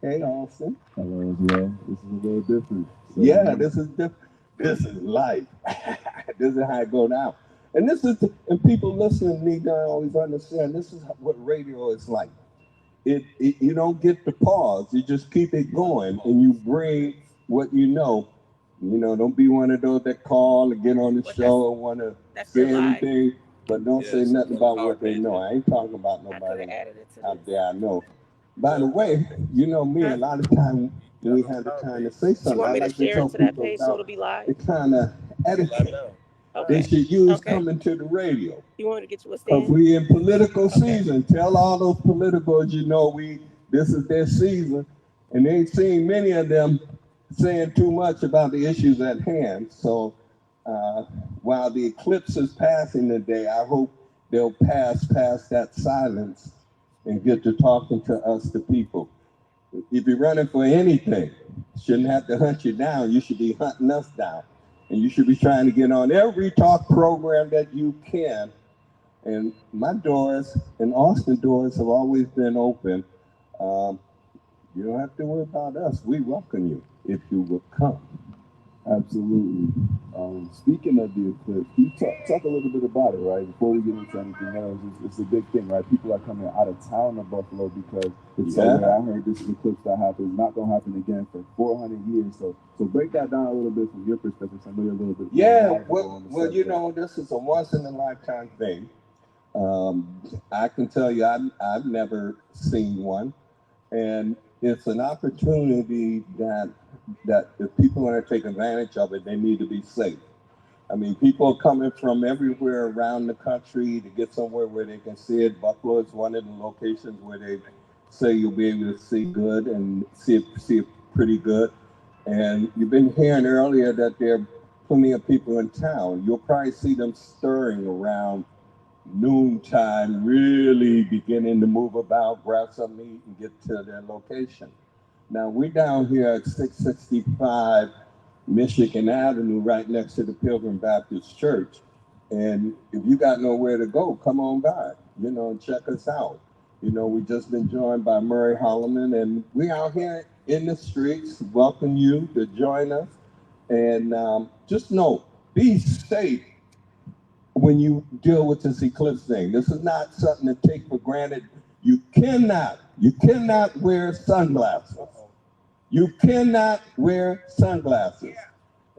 Hey, Austin. Hello as well. This is a little different. So, Yeah, this is different. This is life. This is how it go down. And this is, and people listening need to always understand. This is what radio is like. It you don't get to pause. You just keep it going, and you bring what you know. You know, don't be one of those that call and get on the What show and want to that's say your lie. anything, but don't say Yes, nothing about power what they know. management. I ain't talking about I could have nobody added it to out this. there I know. By the Well, way, you know me, a Huh? lot of time you when got we on have the the power time to page. say You something, want I me to like to share it tell to that people page so it'll about be live? the kind of Just let them etiquette know. they Okay. should use Okay. coming to the radio. You want me to get you a Because stand? we in political Okay. season. Tell all those politicals, you know, this is their season. And they ain't seen many of them saying too much about the issues at hand. So uh, while the eclipse is passing today, I hope they'll pass past that silence and get to talking to us, the people. If you're running for anything, shouldn't have to hunt you down. You should be hunting us down. And you should be trying to get on every talk program that you can. And my doors and Austin doors have always been open. Um, you don't have to worry about us. We welcome you if you will come. absolutely. Speaking of the eclipse, can you talk a little bit about it, right? Before we get into anything else, it's a big thing, right? People are coming out of town to Buffalo because it's Yeah. somewhere. I heard this eclipse that happened is not going to happen again for 400 years. So break that down a little bit from your perspective. So I know you're a little bit more Yeah, knowledgeable on the well, you subject. know, this is a once in a lifetime thing. I can tell you, I've never seen one, and it's an opportunity that if people want to take advantage of it, they need to be safe. I mean, people are coming from everywhere around the country to get somewhere where they can see it. Buffalo is one of the locations where they say you'll be able to see good and see it pretty good. And you've been hearing earlier that there are plenty of people in town. You'll probably see them stirring around noontime, really beginning to move about, grab something to eat, and get to their location. Now, we're down here at 665 Michigan Avenue, right next to the Pilgrim Baptist Church. And if you got nowhere to go, come on by, you know, and check us out. You know, we just been joined by Murray Holloman, and we out here in the streets. Welcome you to join us. And just know, be safe when you deal with this eclipse thing. This is not something to take for granted. You cannot wear sunglasses. You cannot wear sunglasses.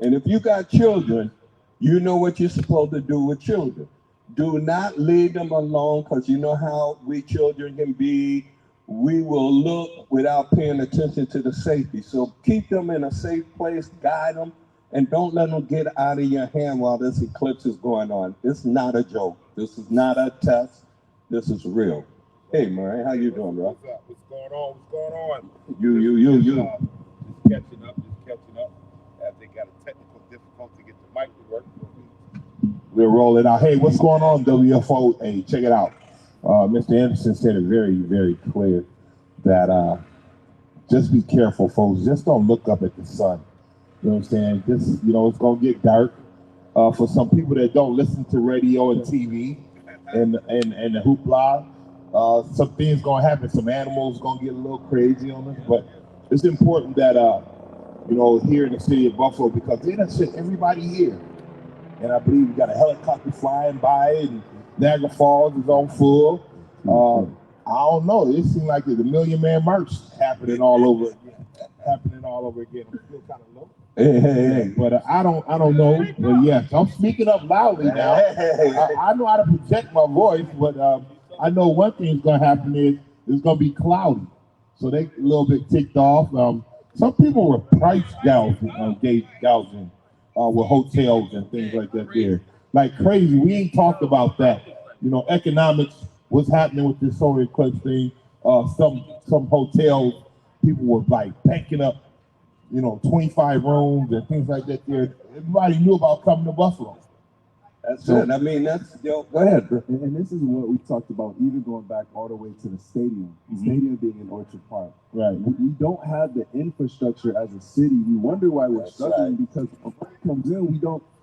And if you got children, you know what you're supposed to do with children. Do not leave them alone because you know how we children can be. We will look without paying attention to the safety. So keep them in a safe place, guide them, and don't let them get out of your hand while this eclipse is going on. It's not a joke. This is not a test. This is real. Hey, Murray, how Hey, you doing, bro? what's up? What's going on? What's going on? You, Just, you, you, just, you. uh, just catching up. Just catching up. As they got a technical difficulty to get the mic to work. We're rolling out. Hey, what's going on, WFO? Hey, check it out. Mr. Anderson said it very, very clear that just be careful, folks. Just don't look up at the sun. You know what I'm saying? Just, it's going to get dark. For some people that don't listen to radio and TV and the hoopla, some things going to happen. Some animals going to get a little crazy on us. But it's important that, here in the city of Buffalo, because they done sent everybody here. And I believe we got a helicopter flying by, and Niagara Falls is on full. I don't know. It seems like there's a Million Man March happening all over again. Happening all over again. I'm still kind of low. Hey. But I don't know. But yes, I'm speaking up loudly now. I know how to protect my voice, but I know one thing's gonna happen is it's gonna be cloudy, so they a little bit ticked off. Some people were price gouging with hotels and things like that there. Like crazy. We ain't talked about that. Economics, what's happening with this solar eclipse thing. Some hotels, people were like banking up, 25 rooms and things like that there. Everybody knew about coming to Buffalo. That's So it. I mean, go ahead, bro. And this is what we talked about, even going back all the way to the stadium. The stadium being in Orchard Park. right. We don't have the infrastructure as a city. We wonder why we're That's struggling right. because when money comes in,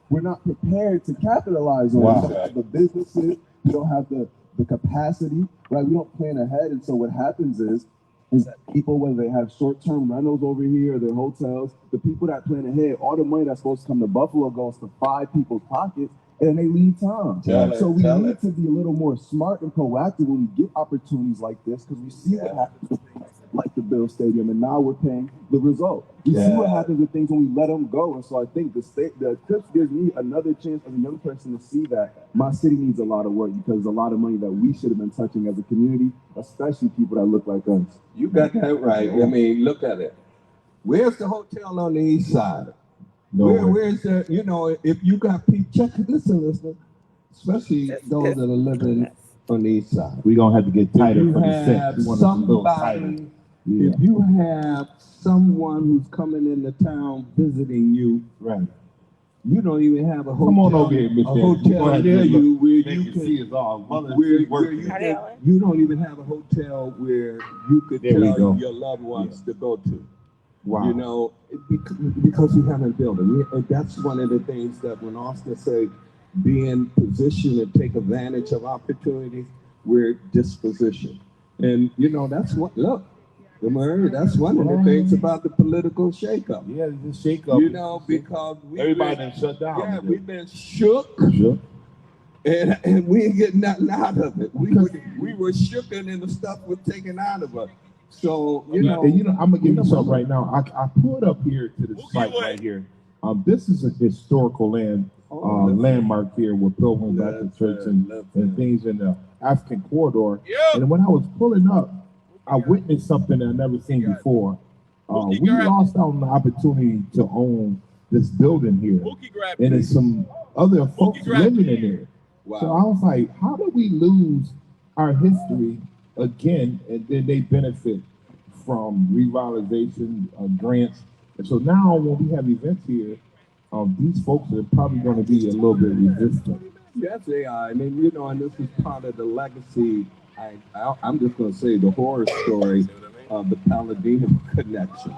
we're not prepared to capitalize on it. Wow. We don't have the businesses. We don't have the capacity. Right? We don't plan ahead, and so what happens is is that people, whether they have short-term rentals over here, their hotels, the people that plan ahead, all the money that's supposed to come to Buffalo goes to 5 people's pockets, and they leave town. So we need to be a little more smart and proactive when we get opportunities like this, because we see what happens with things like the Bill Stadium, and now we're paying the result. We see what happens with things when we let them go, and so I think the Eclipse gives me another chance as a young person to see that my city needs a lot of work, because there's a lot of money that we should have been touching as a community, especially people that look like us. You got that right. I mean, look at it. Where's the hotel on the east side? Where's the, you know, if you got people, check, listen, especially those that are living on the east side. We're going to have to get tighter for the Have set. We want to be a little tighter. somebody, Yeah. if you have someone who's coming into town visiting you, Right. you don't even have a hotel. Come on over here, Mr. A hotel near you where you can see us all. Mother, where working. you don't even have a hotel where you could There we tell go. your loved ones to go to. Wow. You know, because you haven't built it. And that's one of the things that when Austin said, be in position to take advantage of opportunities, we're dispositioned. And, you know, that's what, look, Murray, that's one of the things about the political shakeup. Yeah, it's a shake-up. You know, because everybody done shut down. Yeah, we've been shook. Sure. And we ain't getting nothing out of it. We were shooken and the stuff was taken out of us. So, you know. And I'm going to give you something right now. I pulled up here to the site right here. This is a historical landmark here with Pilgrim Baptist Church and things in the African corridor. And when I was pulling up, I witnessed something I've never seen before. We lost out on the opportunity to own this building here. And there's some other folks living in there. Wow. So I was like, how do we lose our history again, and then they benefit from revitalization grants? And so now when we have events here, these folks are probably going to be a little bit resistant. Yes, they are. I mean, you know, and this is part of the legacy. I'm just going to say the horror story of the Palladino connection.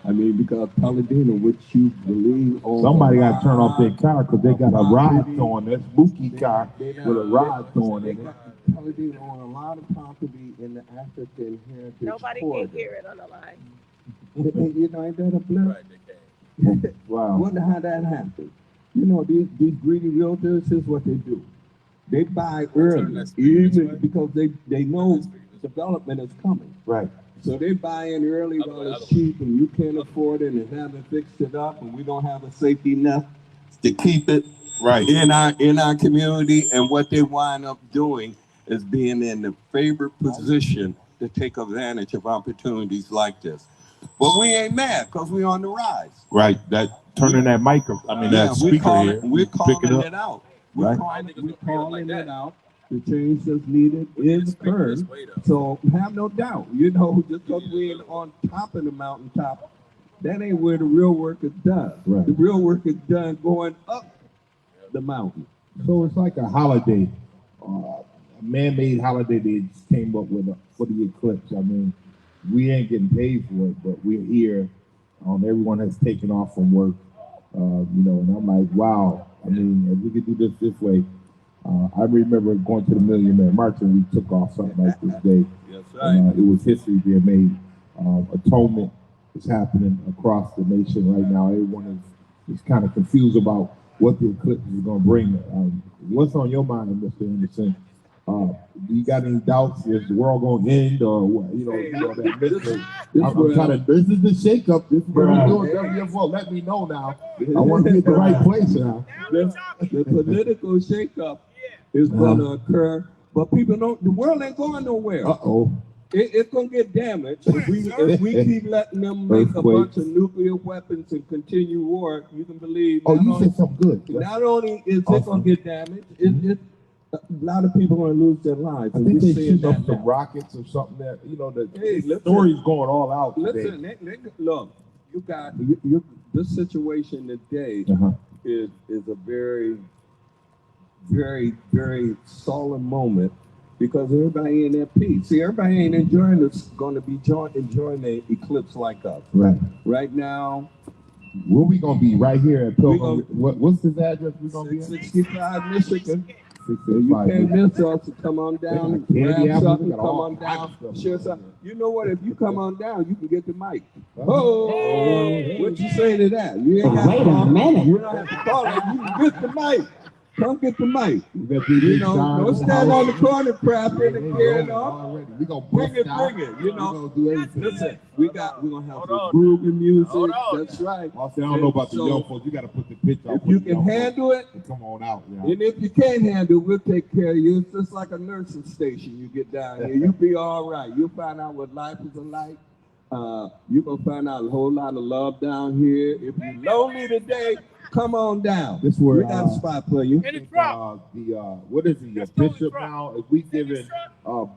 I mean, because Palladino, which you believe on. Somebody got to turn off their car because they got a rod thorn. That's Mookie car with a rod thorn in it. Palladino own a lot of property in the African heritage. Nobody corridor. can hear it on the line. You know, ain't that a blip? Wow. Wonder how that happened. You know, these greedy realtors, here's what they do. They buy early, even because they know development is coming. Right. So they buy in early while it's cheap and you can't afford it and haven't fixed it up and we don't have a safety net to keep it in our community. And what they wind up doing is being in the favored position to take advantage of opportunities like this. But we ain't mad because we're on the rise. Right. That turning that that speaker here. We're calling it out. We're Right. calling it out. The change that's needed is occurred. So have no doubt. You know, just because we're on top of the mountaintop, that ain't where the real work is done. Right. The real work is done going up the mountain. So it's like a holiday, a man-made holiday they just came up with for the eclipse. I mean, we ain't getting paid for it, but we're here. Everyone has taken off from work, and I'm like, wow. I mean, if we could do this way. I remember going to the Million Man March and we took off something like this day. Yes, right. It was history being made. Atonement is happening across the nation right now. Everyone is kind of confused about what the eclipse is going to bring. What's on your mind, Mr. Anderson? Do you got any doubts? Is the world going to end or what? That mystery. This is the shakeup. This is what we're doing. WFO. Let me know now. I want to get the right place now. The political shakeup is going to occur, but people don't. The world ain't going nowhere. It's going to get damaged if we keep letting them make a bunch of nuclear weapons and continue war. You can believe. You said something good. Not only is it going to get damaged, a lot of people are going to lose their lives. I think they shoot up some rockets or something that, the story's going all out today. Listen, look, you got this situation today is a very, very, very solemn moment because everybody ain't at peace. See, everybody ain't enjoying the eclipse like us. Right. Right now. Where we going to be? Right here at Pilgrim. What's this address we're going to be at? 65 Michigan. You can't miss us to come on down, grab something, come on down, share something. You know what? If you come on down, you can get the mic. Oh, what you say to that? You ain't got to call. You don't have to call it. You can get the mic. Come get the mic. You know, don't stand on the corner crapping and carrying on. Bring it. You know, listen, we're gonna have some groovy music. That's right. I don't know about the young folks. You got to put the pitch out. If you can handle it, come on out. And if you can't handle it, we'll take care of you. It's just like a nursing station. You get down here, you'll be all right. You'll find out what life is like. You're gonna find out a whole lot of love down here. If you're lonely today, come on down. This where we got a spot for you. What is he? A bishop now? If we giving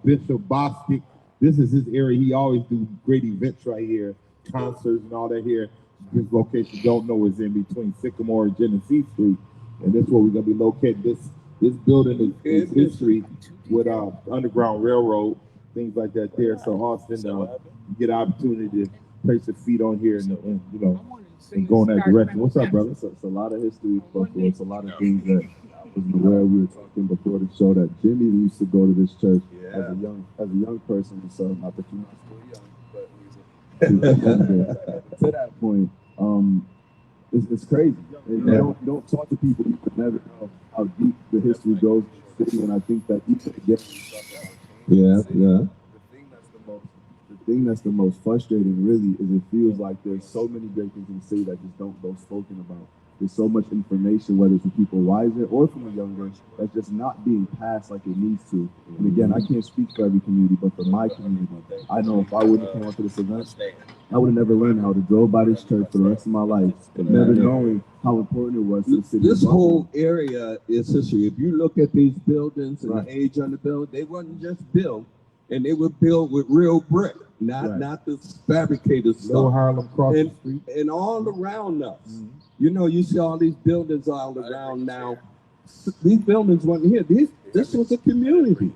Bishop Bostic, this is his area. He always do great events right here, concerts and all that here. This location, don't know, is in between Sycamore and Genesee Street, and this is where we're gonna be located. This building is history with Underground Railroad, things like that there. So Austin, you get an opportunity to place your feet on here and you know, and go in that direction. What's up, brother? It's a lot of history, but it's a lot of things that where we were talking before the show that Jimmy used to go to this church as a young person. So not that you're not still young, but to that point, it's crazy. And don't talk to people you could never know how deep the history goes in the city. And I think that each of the The thing that's the most frustrating really is it feels like there's so many great things in the city that just don't go spoken about. There's so much information, whether it's from people wiser or from the younger, that's just not being passed like it needs to. And again, I can't speak for every community, but for my community, I know if I wouldn't have come out to this event, I would have never learned how to drove by this church for the rest of my life, never knowing how important it was to the city. This whole area is history. If you look at these buildings and the age on the building, they wasn't just built, and they were built with real brick, not this fabricated stuff. Lower Harlem cross the street. And all around us. You know, you see all these buildings all around now. These buildings wasn't here. This was a community.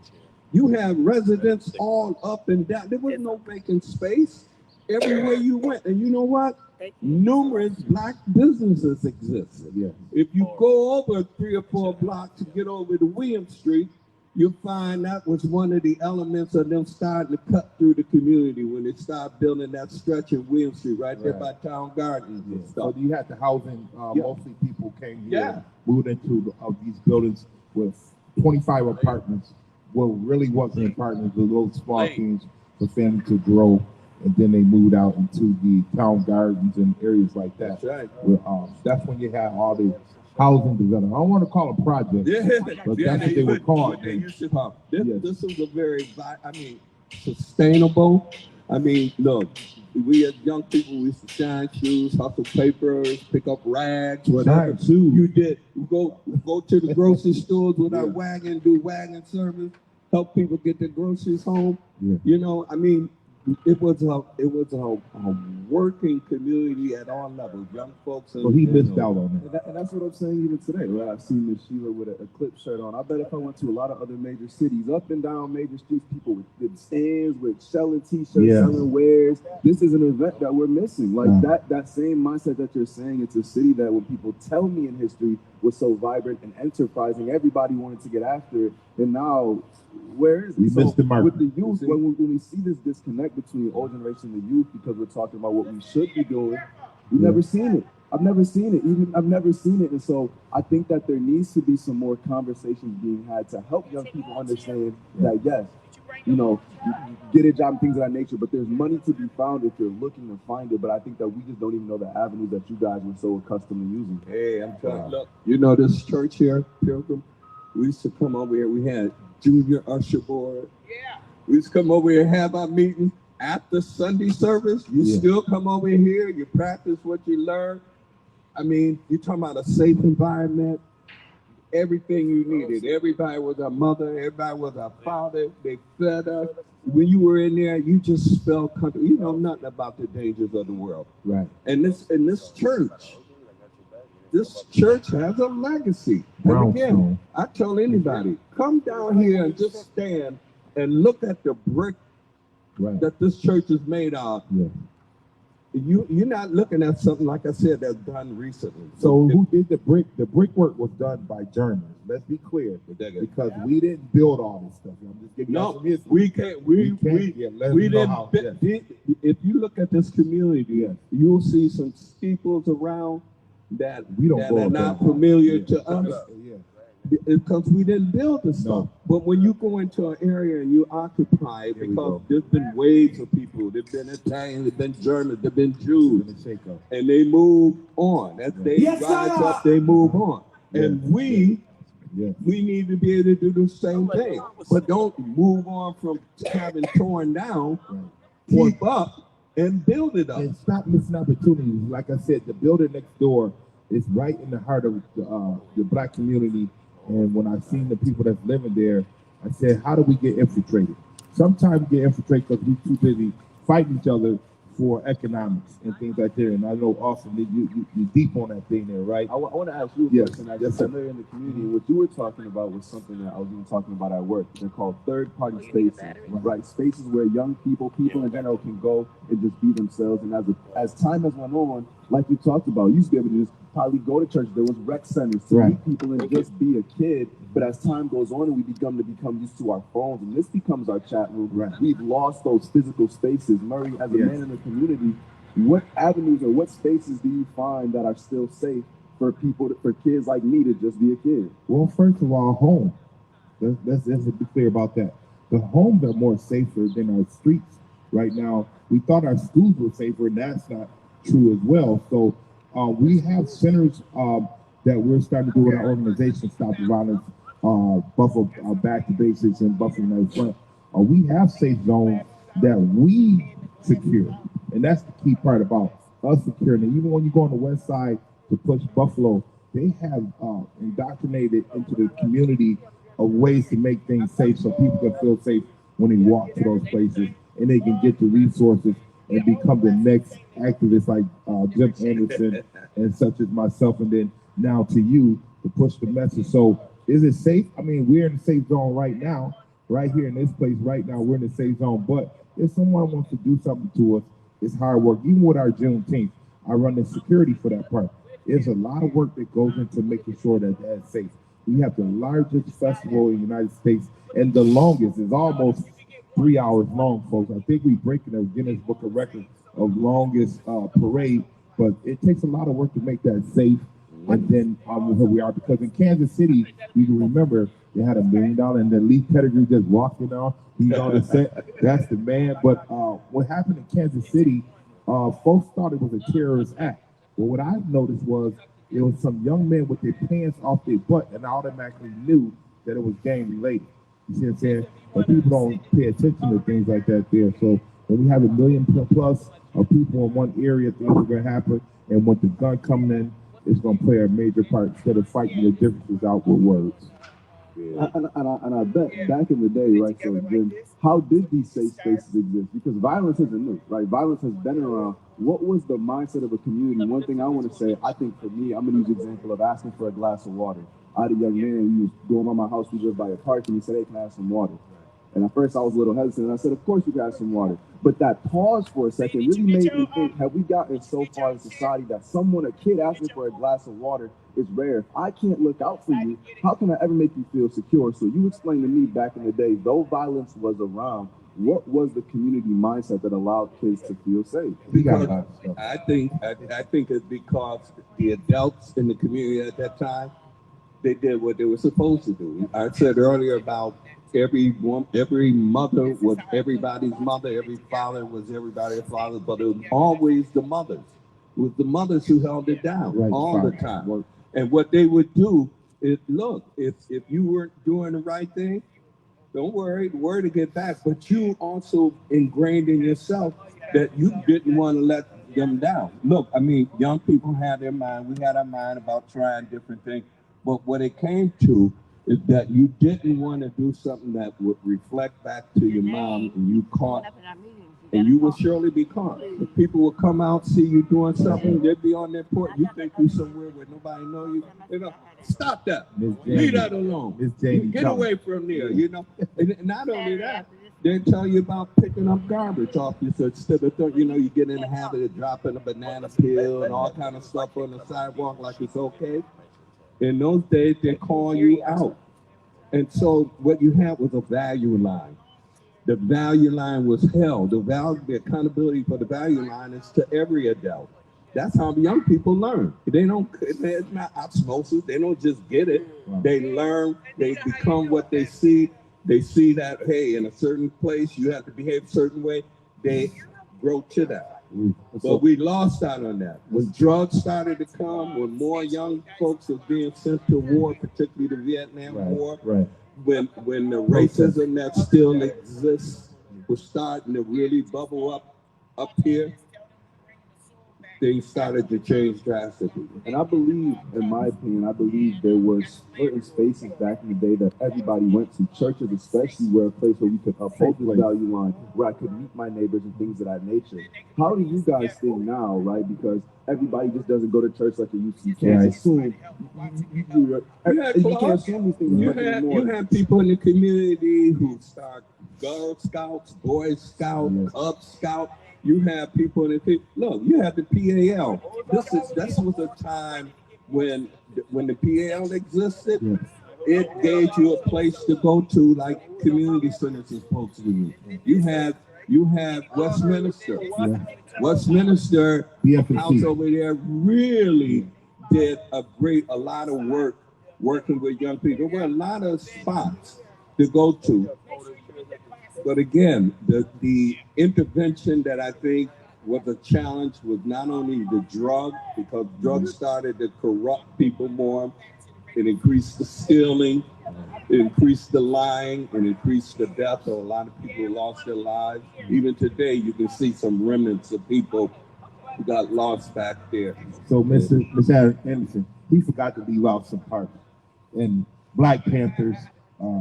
You have residents all up and down. There was no vacant space everywhere you went. And you know what? Numerous black businesses existed. Yeah. If you go over 3 or 4 blocks to get over to William Street, you'll find that was one of the elements of them starting to cut through the community when they started building that stretch in William Street, right there by Town Gardens and stuff. So you had the housing, mostly people came here, moved into these buildings with 25 apartments. Well, really wasn't apartments, the little small things for families to grow. And then they moved out into the Town Gardens and areas like that. That's right. That's when you had all the housing development. I don't want to call them projects, but that's what they were called. This is a very, sustainable. I mean, look, we as young people, we used to shine shoes, hustle papers, pick up rags, whatever. You did. Go to the grocery stores with our wagon, do wagon service, help people get their groceries home. Yeah. You know, I mean, it was a working community at all levels, young folks. So he missed out on it. And that's what I'm saying even today. Right? I've seen Miss Sheila with a clip shirt on. I bet if I went to a lot of other major cities, up and down major streets, people with stands, with selling T-shirts, selling wares. This is an event that we're missing. Like that same mindset that you're saying, it's a city that when people tell me in history was so vibrant and enterprising, everybody wanted to get after it. And now, where is it? We missed the mark. With the youth, when we see this disconnect between the old generation and the youth, because we're talking about what we should be doing, we've never seen it. I've never seen it. I've never seen it. And so I think that there needs to be some more conversations being had to help young people understand that, yes, you know, you get a job and things of that nature, but there's money to be found if you're looking to find it. But I think that we just don't even know the avenues that you guys were so accustomed to using. Hey, I'm telling you, look, you know this church here, Pilgrim? We used to come over here. We had junior usher board. Yeah. We used to come over here and have our meetings after Sunday service. You still come over here. You practice what you learn. I mean, you're talking about a safe environment. Everything you needed. Everybody was our mother. Everybody was our father. They fed us. When you were in there, you just felt comfortable. You know nothing about the dangers of the world. Right. And this church has a legacy. And again, I tell anybody, come down here and just stand and look at the brick that this church is made of. Yeah. you're not looking at something, like I said, that's done recently. So who did the brick? The brickwork was done by Germans. Let's be clear, because we didn't build all this stuff. I'm just giving you some history. We can't. We didn't. If you look at this community, you'll see some steeples around that we don't are not familiar to us. Because we didn't build the stuff. No. But when you go into an area and you occupy it, because there's been waves of people, there've been Italians, there've been Germans, there've been Jews, and they move on. As they rise up, they move on. And we need to be able to do the same thing. But don't move on from having torn down, keep up and build it up. And stop missing opportunities. Like I said, the building next door is right in the heart of the Black community. And when I seen the people that's living there, I said, how do we get infiltrated? Sometimes we get infiltrated because we're too busy fighting each other for economics and things like that. And I know, Austin, you're deep on that thing there, right? I want to ask you a question. I just familiar in the community. What you were talking about was something that I was even talking about at work. They're called third-party spaces, right? Spaces where young people in general, can go and just be themselves. And as time has went on, like you talked about, you used to be able to just probably go to church. There was rec centers to meet people and just be a kid. But as time goes on and we become used to our phones, and this becomes our chat room, we've lost those physical spaces. Murray, as a man in the community, what avenues or what spaces do you find that are still safe for kids like me to just be a kid? Well, first of all, home. Let's be clear about that. The homes are more safer than our streets right now. We thought our schools were safer, and that's not true as well. So we have centers that we're starting to do with our organization, Stop the Violence, Buffalo Back to Basics, and Buffalo United Front. We have safe zones that we secure, and that's the key part about us securing it. Even when you go on the west side to push Buffalo, they have indoctrinated into the community of ways to make things safe so people can feel safe when they walk to those places, and they can get the resources and become the next activists like Jim Anderson and such as myself, and then now to you to push the message. So is it safe? I mean, we're in the safe zone right now, right here in this place right now, we're in the safe zone. But if someone wants to do something to us, it's hard work. Even with our Juneteenth, I run the security for that part. There's a lot of work that goes into making sure that that's safe. We have the largest festival in the United States, and the longest is almost 3 hours long, folks. I think we breaking the Guinness Book of Records of longest parade, but it takes a lot of work to make that safe. And then here we are, because in Kansas City, you can remember they had $1 million, and then Lee Pettigrew just walked in on. He's on the set. That's the man. But what happened in Kansas City, folks thought it was a terrorist act. But what I noticed was it was some young men with their pants off their butt, and I automatically knew that it was gang related. You see what I'm saying? But people don't pay attention to things like that there. So when we have 1 million plus of people in one area, things are going to happen. And with the gun coming in, it's going to play a major part instead of fighting the differences out with words. Yeah. And I bet back in the day, right, so then how did these safe spaces exist? Because violence isn't new, right? Violence has been around. What was the mindset of a community? One thing I want to say, I think for me, I'm going to use the example of asking for a glass of water. I had a young man, he was going around my house, we lived by a park, and he said, hey, can I have some water? And at first I was a little hesitant, and I said, of course you can have some water. But that pause for a second really made me think, have we gotten so far in society that a kid asking for a glass of water is rare? If I can't look out for you, how can I ever make you feel secure? So you explained to me back in the day, though violence was around, what was the community mindset that allowed kids to feel safe? Because I think it's because the adults in the community at that time, they did what they were supposed to do. I said earlier about every mother was everybody's mother, every father was everybody's father, but it was always the mothers. It was the mothers who held it down all the time. And what they would do is, look, if you weren't doing the right thing, don't worry, the word will get back. But you also ingrained in yourself that you didn't want to let them down. Look, I mean, young people had their mind. We had our mind about trying different things. But what it came to is that you didn't want to do something that would reflect back to your mom, and you caught, and you will surely be caught. If people will come out, see you doing something, they'd be on their porch. You think you're somewhere where nobody know you. You know, stop that. Leave that alone. Get away from there. You know, and not only that, They tell you about picking up garbage off you, so instead of you get in the habit of dropping a banana peel and all kind of stuff on the sidewalk like it's okay. In those days, they call you out, and so what you had was a value line. The value line was held. The accountability for the value line is to every adult. That's how young people learn. They don't. It's not osmosis. They don't just get it. They learn. They become what they see. They see that hey, in a certain place you have to behave a certain way. They grow to that. But we lost out on that. When drugs started to come, when more young folks were being sent to war, particularly the Vietnam War, when the racism that still exists was starting to really bubble up here, things started to change drastically. And I believe, in my opinion, I believe there was certain spaces back in the day that everybody went to, churches especially, were a place where we could uphold this value line, where I could meet my neighbors and things of that nature. How do you guys think now, right? Because everybody just doesn't go to church like they used to. You can't assume. You can't assume these things you have people in the community who start Girl Scouts, Boy Scout, Cub Scout. You have people in the look. You have the PAL. This was a time when the PAL existed. It gave you a place to go to, like community centers is supposed to do. You have Westminster. Westminster House over there really did a lot of work working with young people. There were a lot of spots to go to. But again, the intervention that I think was a challenge was not only the drug, because drugs started to corrupt people more. It increased the stealing, it increased the lying, and increased the death. So a lot of people lost their lives. Even today, you can see some remnants of people who got lost back there. So, Mr. Anderson, he forgot to leave out some parts. And Black Panthers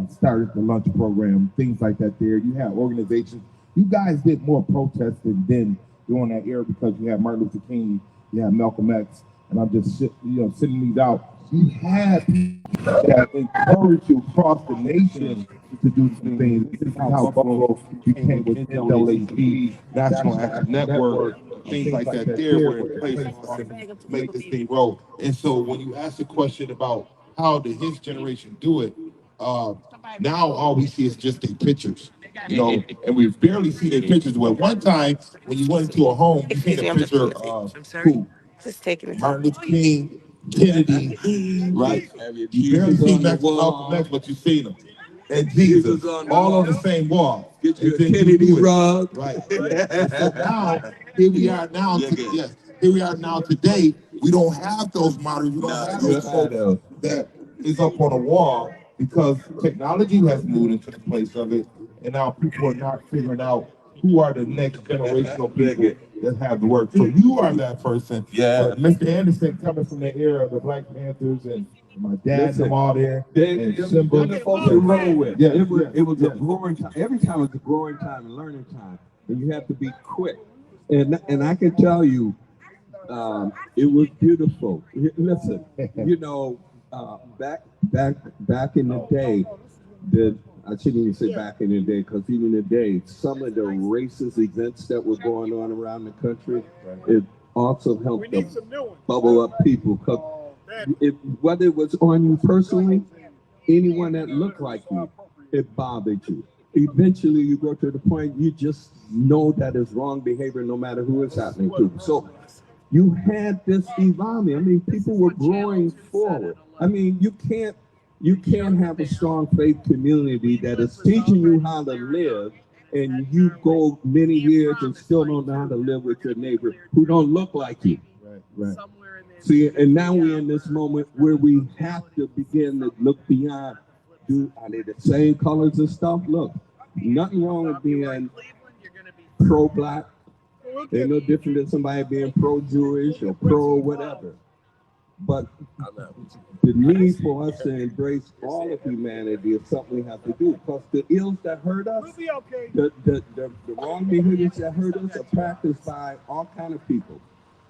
started the lunch program, things like that there. You have organizations. You guys did more protesting then during that era because you had Martin Luther King, you had Malcolm X, and I'm just sending these out. You had people that encourage you across the nation to do some things. This is how Buffalo became with NAACP, National Action Network, things like that there were in place to make this thing roll. And so when you ask the question about how did his generation do it, now all we see is just their pictures, and we barely see their pictures. Well, one time when you went into a home, you seen a picture of who? Martin Luther King, Kennedy, right? You barely see Malcolm X, but you seen them. And Jesus, all on the same wall. Get you a Kennedy rug. Right. And so now, here we are now. Here we are now today. We don't have those models. We don't have those photos that is up on a wall because technology has moved into the place of it, and now people are not figuring out who are the next generational people that have the work. So you are that person. Yeah. Mr. Anderson, coming from the era of the Black Panthers and my dad and them all there. And Simba. The folks you roll with. It was a growing time. Every time was a growing time and learning time. And you have to be quick. And I can tell you, it was beautiful. Listen, back in the day, I shouldn't even say back in the day, because even today, some of the racist events that were going on around the country, it also helped to bubble up people. Because whether it was on you personally, anyone that looked like you, it bothered you. Eventually, you go to the point you just know that it's wrong behavior, no matter who it's happening to. So you had this evolving. I mean, people were growing forward. I mean, you can't have a strong faith community that is teaching you how to live, and you go many years and still don't know how to live with your neighbor who don't look like you. Right. See, and now we're in this moment where we have to begin to look beyond. Are they the same colors and stuff? Look, nothing wrong with being pro-Black. They're no different than somebody being pro-Jewish or pro-whatever. But the need for us to embrace all of humanity is something we have to do, because the ills that hurt us, the wrong behaviors that hurt us are practiced by all kinds of people.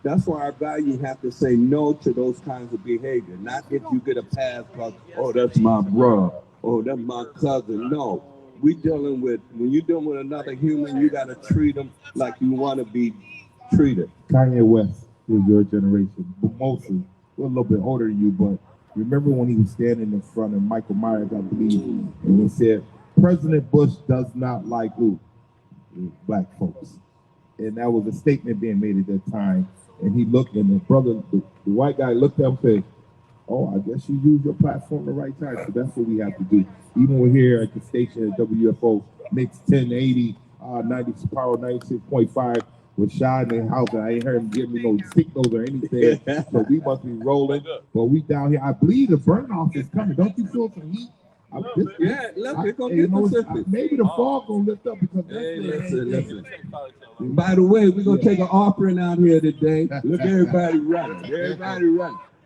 That's why our value have to say no to those kinds of behavior. Not if you get a pass because, oh, that's my bro, oh, that's my cousin. No, we dealing with, when you're dealing with another human, you got to treat them like you want to be treated. Kanye West is your generation, but mostly we're a little bit older than you. But remember when he was standing in front of Michael Myers, I believe, and he said, "President Bush does not like who? Black folks." And that was a statement being made at that time. And he looked, and the brother, the white guy looked at him and said, "Oh, I guess you use your platform the right time." So that's what we have to do. Even we're here at the station at WFO, Mix 1080, 90 Power 96.5. With Shad in the house, and I ain't heard him give me no signals or anything. So we must be rolling. But we down here. I believe the burn off is coming. Don't you feel some heat? Look, it's gonna get Pacific. Maybe the fog gonna lift up because listen. By the way, we're gonna take an offering out here today. Look, everybody running.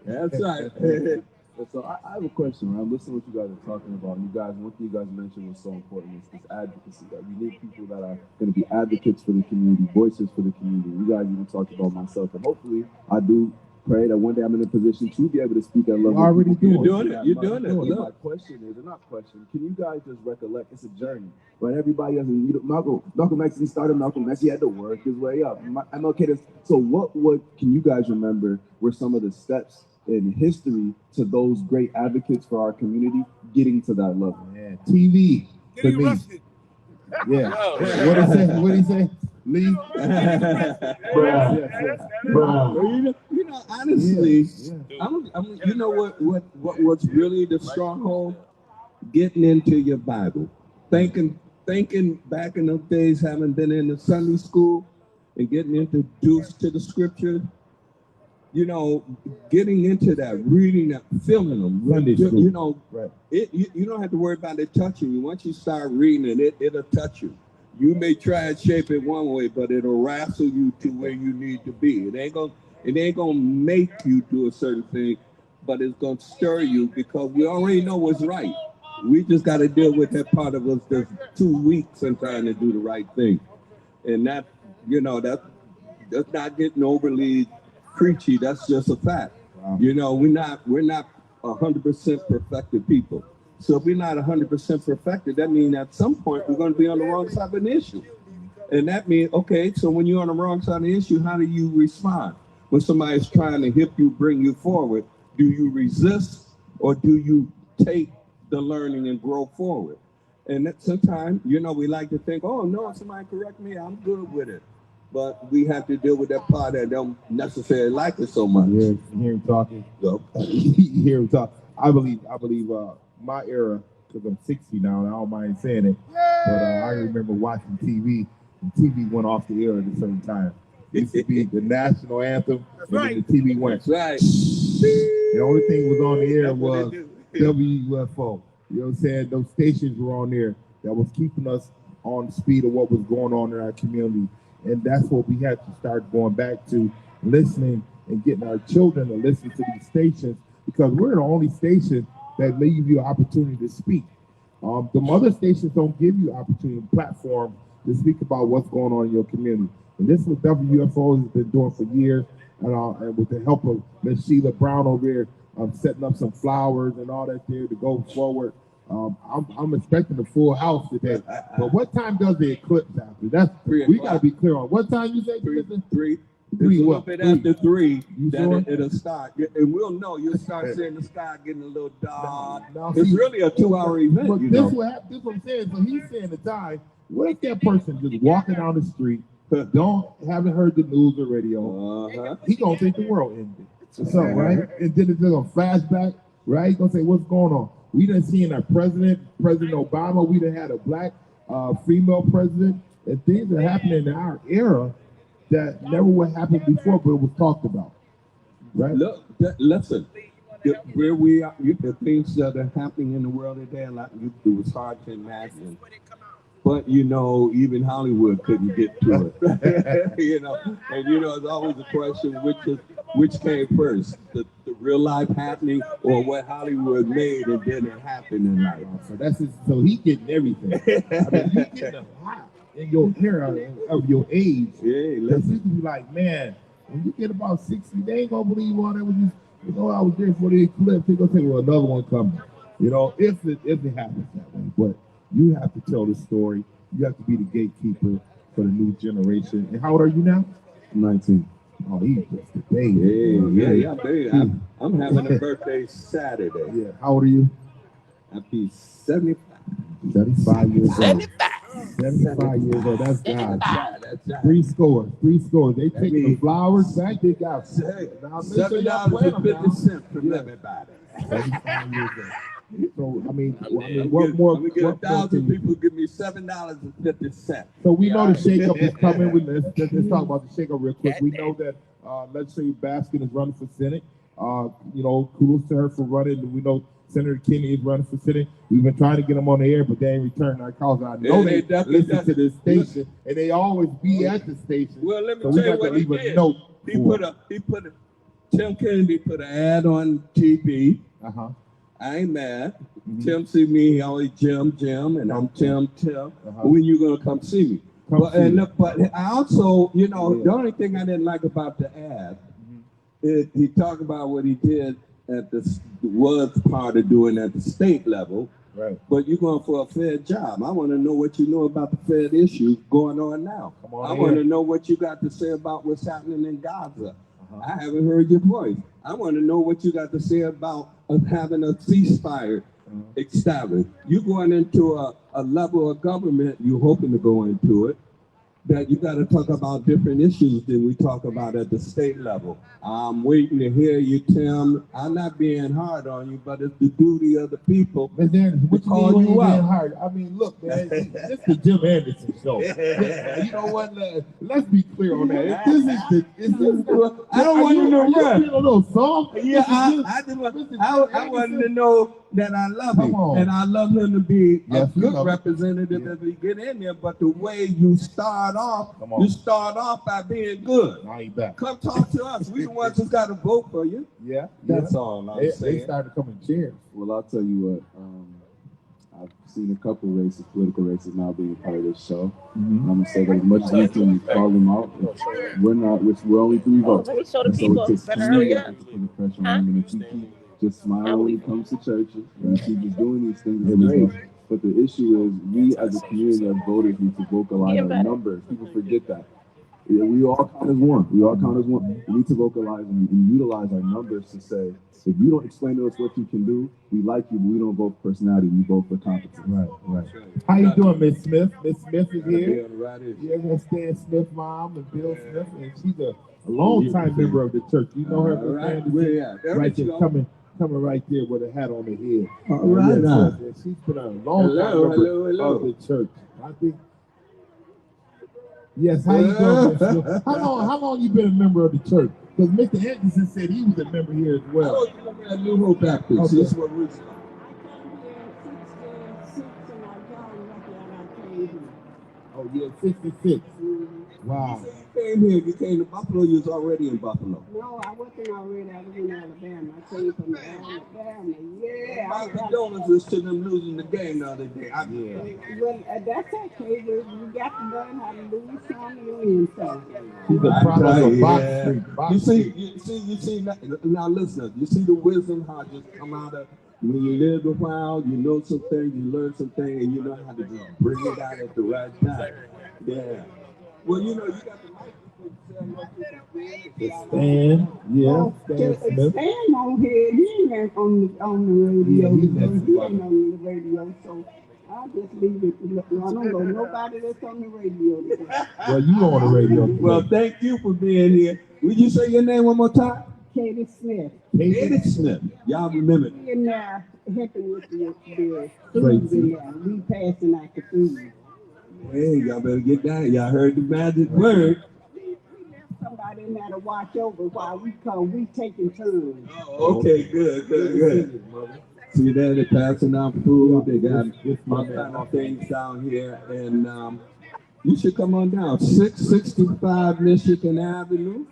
That's right. So I have a question, right? I'm listening to what you guys are talking about. You guys, one thing you guys mentioned was so important is this advocacy, that we need people that are going to be advocates for the community, voices for the community. You guys even talked about myself, and hopefully I do pray that one day I'm in a position to be able to speak at level. Already doing it. You're doing it. My question is, or not question, can you guys just recollect, it's a journey, right? Everybody has, Malcolm X, he started Malcolm X, he had to work his way up. So what can you guys remember were some of the steps in history to those great advocates for our community getting to that level? Yeah, TV for me. Yeah. What he say? Lee? You know, honestly, you know what's really the stronghold? Getting into your Bible. Thinking back in those days, having been in the Sunday school and getting introduced to the scripture. You know, getting into that, reading that, feeling them. You know, right. You don't have to worry about it touching you. Once you start reading it, it'll touch you. You may try and shape it one way, but it'll wrestle you to where you need to be. It ain't gonna make you do a certain thing, but it's gonna stir you because we already know what's right. We just got to deal with that part of us that's too weak sometimes to do the right thing, and that, you know, that's not getting overly preachy. That's just a fact. Wow. You know, we're not 100% perfected people. So if we're not 100% perfected, that means at some point we're going to be on the wrong side of an issue. And that means, okay, so when you're on the wrong side of the issue, how do you respond? When somebody's trying to hit you, bring you forward, do you resist or do you take the learning and grow forward? And that sometimes, you know, we like to think, oh, no, somebody correct me, I'm good with it. But we have to deal with that part that don't necessarily like it so much. Yeah, you hear him talking. Yep. You hear him talk. I believe my era, because I'm 60 now, and I don't mind saying it, but I remember watching TV, and TV went off the air at a certain time. It used to be the national anthem, and then the TV went. That's right. The only thing was on the air was WUFO. You know what I'm saying? Those stations were on there that was keeping us on the speed of what was going on in our community. And that's what we had to start going back to, listening and getting our children to listen to these stations, because we're the only station that leave you an opportunity to speak. The other stations don't give you opportunity and platform to speak about what's going on in your community. And this is what WFO has been doing for years, and with the help of Ms. Sheila Brown over here, setting up some flowers and all that there to go forward. I'm expecting a full house today. But what time does the eclipse happen? That's 3 o'clock. We got to be clear on what time you say. 3. It's a little bit after 3 that it'll start, and we'll know. You'll start seeing the sky getting a little dark. It's really a 2-hour event. But this is what I'm saying. So he's saying the time. What if that person just walking down the street, haven't heard the news or radio? He gonna think the world ended. So right, and then it's gonna flashback. Right, he's gonna say, "What's going on?" We done seen our President Obama. We done had a black female president, and things are happening in our era that never would happen before, but it was talked about. Right? Look, listen, where we are, the things that are happening in the world today, it was hard to imagine. But, you know, even Hollywood couldn't get to it. You know, and, you know, it's always a question, which came first, the real life happening or what Hollywood made and then it happened in life. So he getting everything. I mean, you getting a lot in your era of your age. Yeah, because you can be like, man, when you get about 60, they ain't gonna believe all that was just, you know, I was there for the eclipse. They're gonna say, well, another one coming. You know, if it happens that way. But You have to tell the story. You have to be the gatekeeper for the new generation. And how old are you now? 19. Oh, he's just a baby. Yeah. I'm having a birthday Saturday. Yeah. How old are you? I'll be 75. 75 years old. 75 years old. That's God. That's right. Three scores. They take the flowers back. They got $7.50 from everybody. 75 years old. So I mean, I'm what more? gonna get 1,000 people give me $7.50. So we know the shakeup is coming. Let's talk about the shakeup real quick. We know that legislative Baskin is running for Senate. Kudos to her for running. We know Senator Kinney is running for Senate. We've been trying to get them on the air, but they ain't returned our calls. I know they listen to this station, and they always be at the station. Well, let me so tell you what he did. Tim Kennedy put an ad on TV. I ain't mad. Tim see me, he always Jim, and I'm Tim. When you gonna come see me? But I also, the only thing I didn't like about the ad, he talked about what he did was part of doing at the state level. Right. But you're going for a Fed job. I want to know what you know about the Fed issues going on now. I want to know what you got to say about what's happening in Gaza. I haven't heard your voice. I want to know what you got to say about us having a ceasefire established. You're going into a level of government, you're hoping to go into it, that you got to talk about different issues than we talk about at the state level. I'm waiting to hear you, Tim. I'm not being hard on you, but it's the duty of the people to call you out. Hard. I mean, look, man, this is the Jim Anderson show. You know what? Let's be clear on that. I don't want you to run. You know song? Yeah, I wanted to know that I love him, and I love him to be a good representative as we get in there. But the way you start off by being good. Now you back. Come talk to us. We the ones who got to vote for you. Yeah, that's all I'm saying. They started coming chairs. Well, I'll tell you what. I've seen a couple races, political races, now being part of this show. I'm gonna say that as much as we can call them out, we're only 3 votes. Let me show the people. Better hurry up. To put the pressure on them, and if you keep just smiling when it comes to churches, and you keep just doing these things, it's great. But the issue is, we as a community, as voters, need to vocalize our numbers. People forget that. Yeah, we all count as one. We need to vocalize and utilize our numbers to say, if you don't explain to us what you can do, we like you, but we don't vote for personality. We vote for competence. Right. How you doing, Miss Smith? Miss Smith is here. Yeah, that's Stan Smith's mom and Bill Smith, and she's a long-time member of the church. You know her, right there, coming right there with a hat on her head. All right. She's been a long time member of the church. I think. Yes, how you doing, Miss Smith? How long you been a member of the church? Because Mr. Anderson said he was a member here as well. I was a member at New Hope Baptist. Okay. That's what we said. Oh, yeah, 66. Wow. You came to Buffalo, you was already in Buffalo. No, I wasn't already. I was in Alabama. I came from Alabama. Yeah. My condolences to them losing the game the other day. Well, that's okay. You got to learn how to lose some and win some. She's a product of Box Street. You see, now listen, you see the wisdom, how it just come out of, when you live a while, you know some things, you learn some things, and you know how to just bring it out at the right time. Yeah. Well, you got the Stan, Smith. Stan on here, he ain't on the radio. He ain't on the radio, so I'll just leave it. I don't know nobody that's on the radio today. Well, you on the radio today. Well, thank you for being here. Would you say your name one more time? Katie Smith. Katie Smith. Y'all remember? We in there helping with the food in there. We passing out the food. Hey, y'all better get down. Y'all heard the magic word. Somebody in there to watch over while we come. We taking turns. Oh, okay, good. See that they're passing out food. They got all kind of things down here, and you should come on down. 665 Michigan Avenue,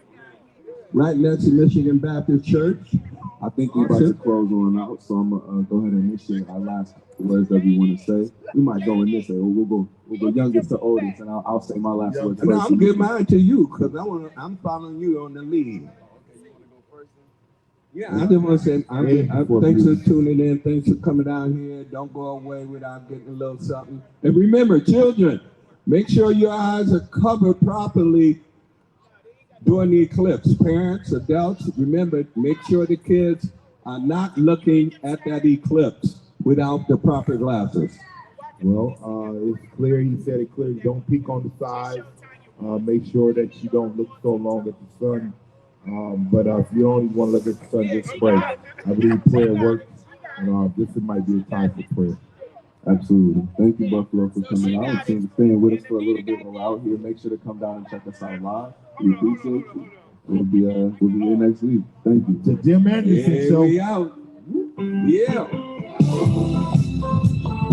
right next to Michigan Baptist Church. I think we're about to close on out, so I'm gonna go ahead and initiate our last words that we want to say. We might go in this way. We'll go youngest to oldest, and I'll say my last words first. No, I'm giving mine to you because I'm following you on the lead. Yeah, I just want to say, thanks for tuning in. Thanks for coming down here. Don't go away without getting a little something. And remember, children, make sure your eyes are covered properly during the eclipse. Parents, adults, remember, make sure the kids are not looking at that eclipse without the proper glasses. Well, it's clear. He said it clearly. Don't peek on the side. Make sure that you don't look so long at the sun. But if you don't even want to look at the sun, just pray. I believe prayer works. And this might be a time for prayer. Absolutely. Thank you, Buffalo, for coming out and staying with us for a little bit while we're out here. Make sure to come down and check us out live. We appreciate you. We'll be here next week. Thank you. The Jim Anderson Show. We out. Yeah.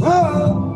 Oh.